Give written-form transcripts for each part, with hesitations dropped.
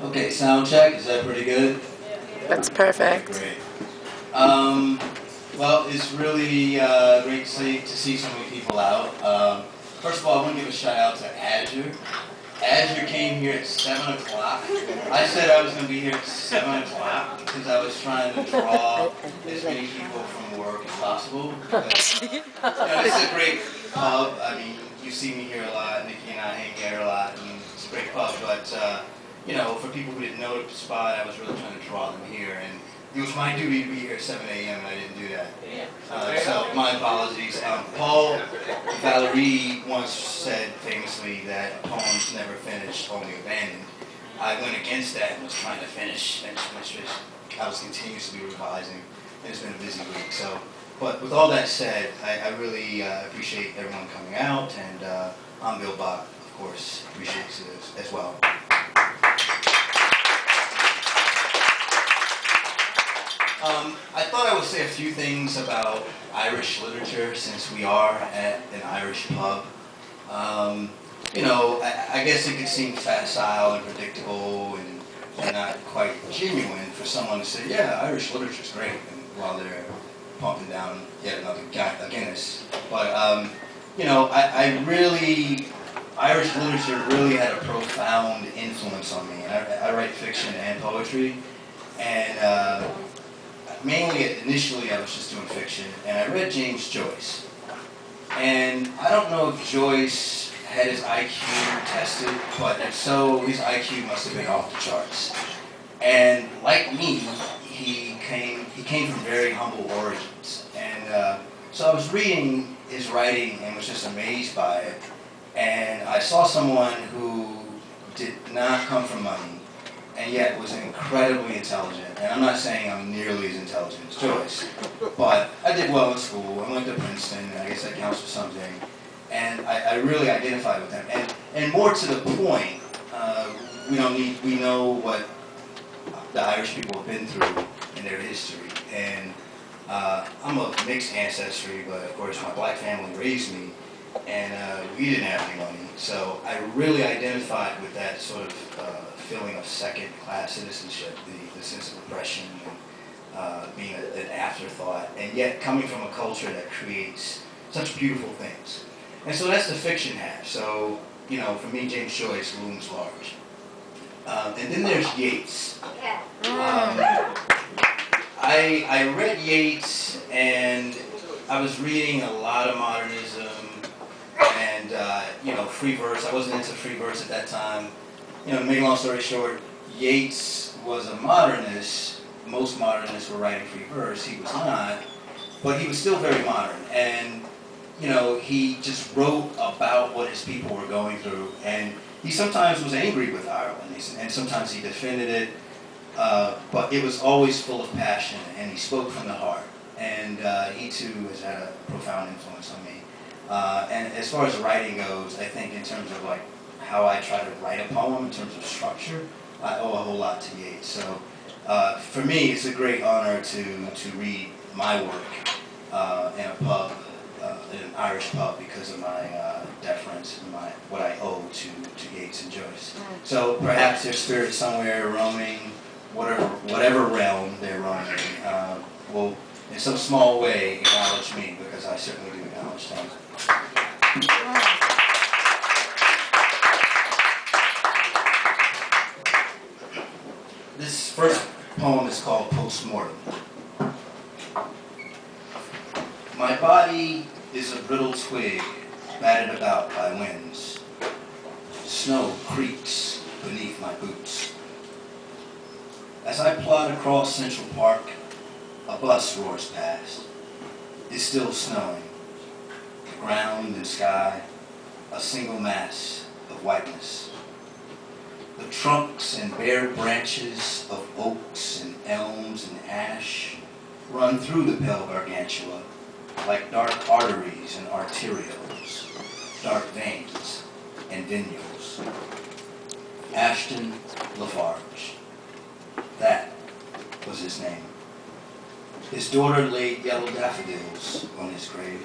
Okay, sound check. Is that pretty good? That's perfect. Great. Well, it's really great to see so many people out. First of all, I want to give a shout out to Azure. Azure came here at 7 o'clock. I said I was going to be here at 7 o'clock because I was trying to draw as many people from work as possible. But, you know, this is a great pub. I mean, you see me here a lot. Nikki and I hang here a lot. I mean, it's a great pub, but you know, for people who didn't know the spot, I was really trying to draw them here, and it was my duty to be here at 7 a.m. and I didn't do that. So my apologies. Paul Valéry once said famously that poems never finished, only abandoned. I went against that and was trying to finish. I was continuously revising, and it's been a busy week. So, but with all that said, I really appreciate everyone coming out, and An Beal Bocht, of course, appreciates it as well. I thought I would say a few things about Irish literature since we are at an Irish pub. You know, I guess it could seem facile and predictable and not quite genuine for someone to say, yeah, Irish literature is great, and while they're pumping down yet another Guinness. But, you know, Irish literature really had a profound influence on me. And I write fiction and poetry, and mainly, initially, I was just doing fiction, and I read James Joyce. And I don't know if Joyce had his IQ tested, but if so, his IQ must have been off the charts. And like me, he came from very humble origins. And so I was reading his writing and was just amazed by it. And I saw someone who did not come from money, and yet was incredibly intelligent. And I'm not saying I'm nearly as intelligent as Joyce, but I did well in school. I went to Princeton, and I guess that counts for something. And I really identified with him. And more to the point, we know what the Irish people have been through in their history. And I'm of mixed ancestry, but of course my black family raised me, and we didn't have any money. So I really identified with that sort of feeling of second-class citizenship, the sense of oppression, and being an afterthought, and yet coming from a culture that creates such beautiful things. And so that's the fiction half. So, you know, for me, James Joyce looms large. And then there's Yeats. I read Yeats, and I was reading a lot of modernism, and, you know, free verse. I wasn't into free verse at that time. You know, to make a long story short, Yeats was a modernist. Most modernists were writing free verse. He was not, but he was still very modern. And, you know, he just wrote about what his people were going through. And he sometimes was angry with Ireland, and sometimes he defended it. But it was always full of passion, and he spoke from the heart. And he, too, has had a profound influence on me. And as far as writing goes, I think in terms of, like, how I try to write a poem in terms of structure, I owe a whole lot to Yeats. So for me, it's a great honor to read my work in a pub, in an Irish pub, because of my deference and what I owe to Yeats and Joyce. So perhaps their spirit somewhere roaming, whatever realm they're roaming, will in some small way acknowledge me, because I certainly do acknowledge them. This first poem is called Postmortem. My body is a brittle twig battered about by winds. Snow creaks beneath my boots. As I plod across Central Park, a bus roars past. It's still snowing. The ground and sky, a single mass of whiteness. The trunks and bare branches of oaks and elms and ash run through the pale gargantua like dark arteries and arterioles, dark veins and venules. Ashton Lafarge. That was his name. His daughter laid yellow daffodils on his grave.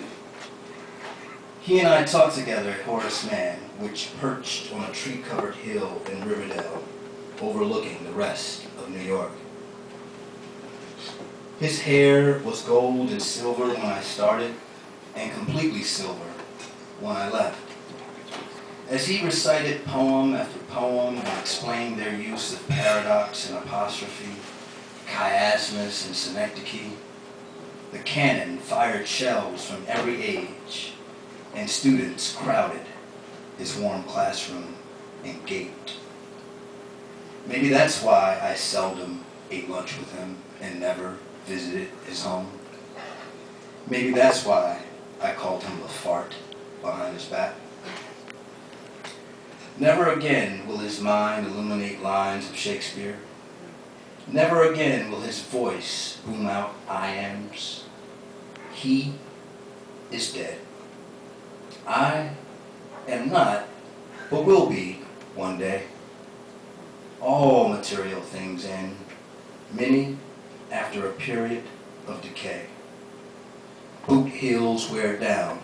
He and I talked together at Horace Mann, which perched on a tree-covered hill in Riverdale, overlooking the rest of New York. His hair was gold and silver when I started, and completely silver when I left. As he recited poem after poem and explained their use of paradox and apostrophe, chiasmus and synecdoche, the cannon fired shells from every age, and students crowded his warm classroom and gaped. Maybe that's why I seldom ate lunch with him and never visited his home. Maybe that's why I called him a fart behind his back. Never again will his mind illuminate lines of Shakespeare. Never again will his voice boom out I-ams. He is dead. I am not, but will be one day. All material things end, many after a period of decay. Boot heels wear down,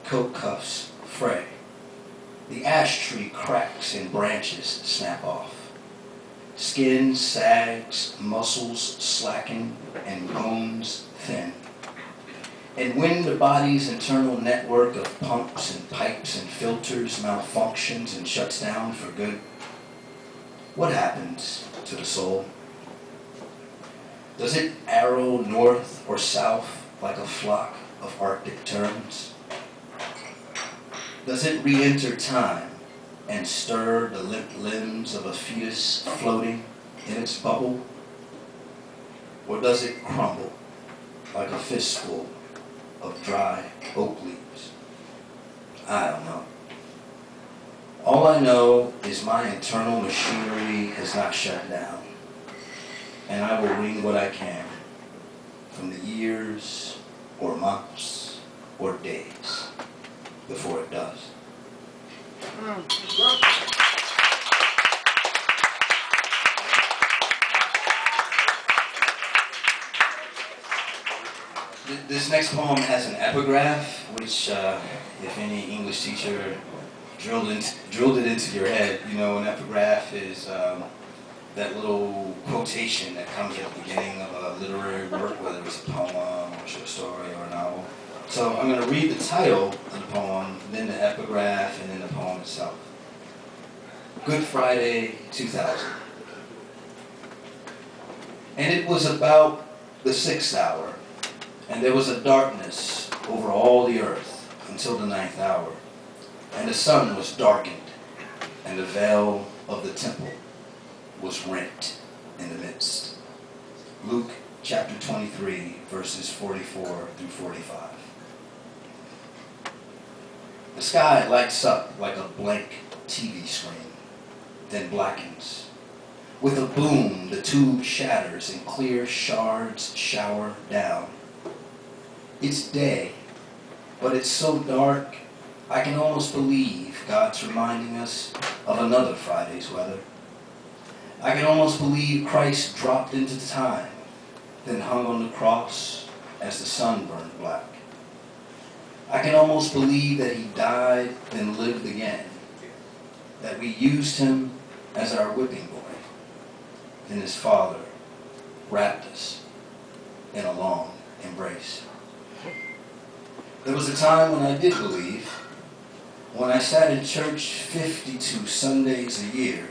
coat cuffs fray. The ash tree cracks and branches snap off. Skin sags, muscles slacken, and bones thin. And when the body's internal network of pumps and pipes and filters malfunctions and shuts down for good, what happens to the soul? Does it arrow north or south like a flock of Arctic terns? Does it re-enter time and stir the limp limbs of a fetus floating in its bubble? Or does it crumble like a fistful of dry oak leaves? I don't know. All I know is my internal machinery has not shut down, and I will wring what I can from the years or months or days before it does. This next poem has an epigraph, which, if any English teacher drilled it into your head, you know, an epigraph is that little quotation that comes at the beginning of a literary work, whether it's a poem or a short story or a novel. So I'm going to read the title of the poem, then the epigraph, and then the poem itself. Good Friday, 2000. And it was about the 6th hour, and there was a darkness over all the earth until the 9th hour. And the sun was darkened, and the veil of the temple was rent in the midst. Luke chapter 23, verses 44 through 45. The sky lights up like a blank TV screen, then blackens. With a boom, the tube shatters and clear shards shower down. It's day, but it's so dark, I can almost believe God's reminding us of another Friday's weather. I can almost believe Christ dropped into time, then hung on the cross as the sun burned black. I can almost believe that he died, then lived again, that we used him as our whipping boy, then his Father wrapped us in a long embrace. There was a time when I did believe, when I sat in church 52 Sundays a year,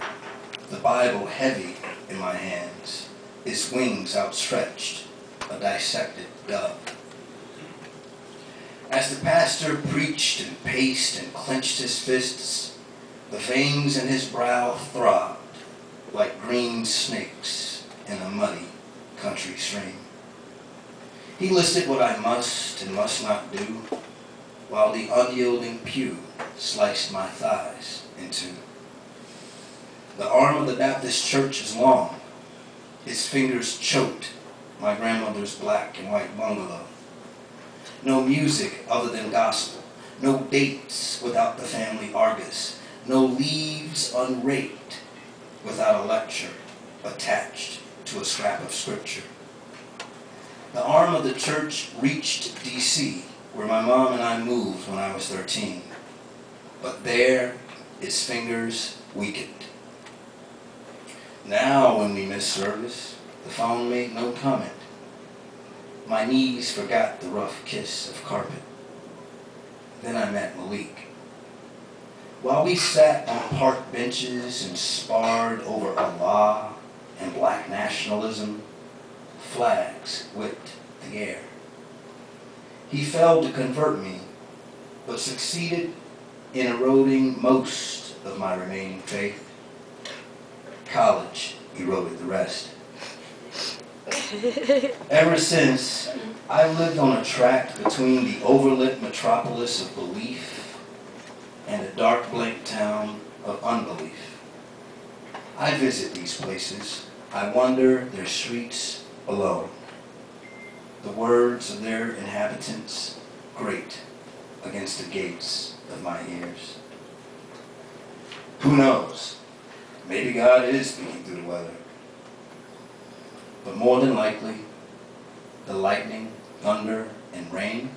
the Bible heavy in my hands, its wings outstretched, a dissected dove. As the pastor preached and paced and clenched his fists, the veins in his brow throbbed like green snakes in a muddy country stream. He listed what I must and must not do, while the unyielding pew sliced my thighs in two. The arm of the Baptist church is long. Its fingers choked my grandmother's black and white bungalow. No music other than gospel. No dates without the family Argus. No leaves unraked without a lecture attached to a scrap of scripture. The arm of the church reached D.C., where my mom and I moved when I was 13. But there, its fingers weakened. Now when we missed service, the phone made no comment. My knees forgot the rough kiss of carpet. Then I met Malik. While we sat on park benches and sparred over Allah and black nationalism, flags whipped the air. He failed to convert me, but succeeded in eroding most of my remaining faith. College eroded the rest. Ever since, I've lived on a tract between the overlit metropolis of belief and the dark blank town of unbelief. I visit these places. I wander their streets alone. The words of their inhabitants grate against the gates of my ears. Who knows? Maybe God is speaking through the weather. But more than likely, the lightning, thunder, and rain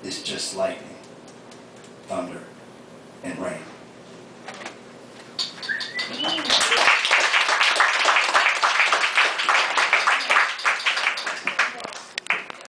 is just lightning, thunder, and rain.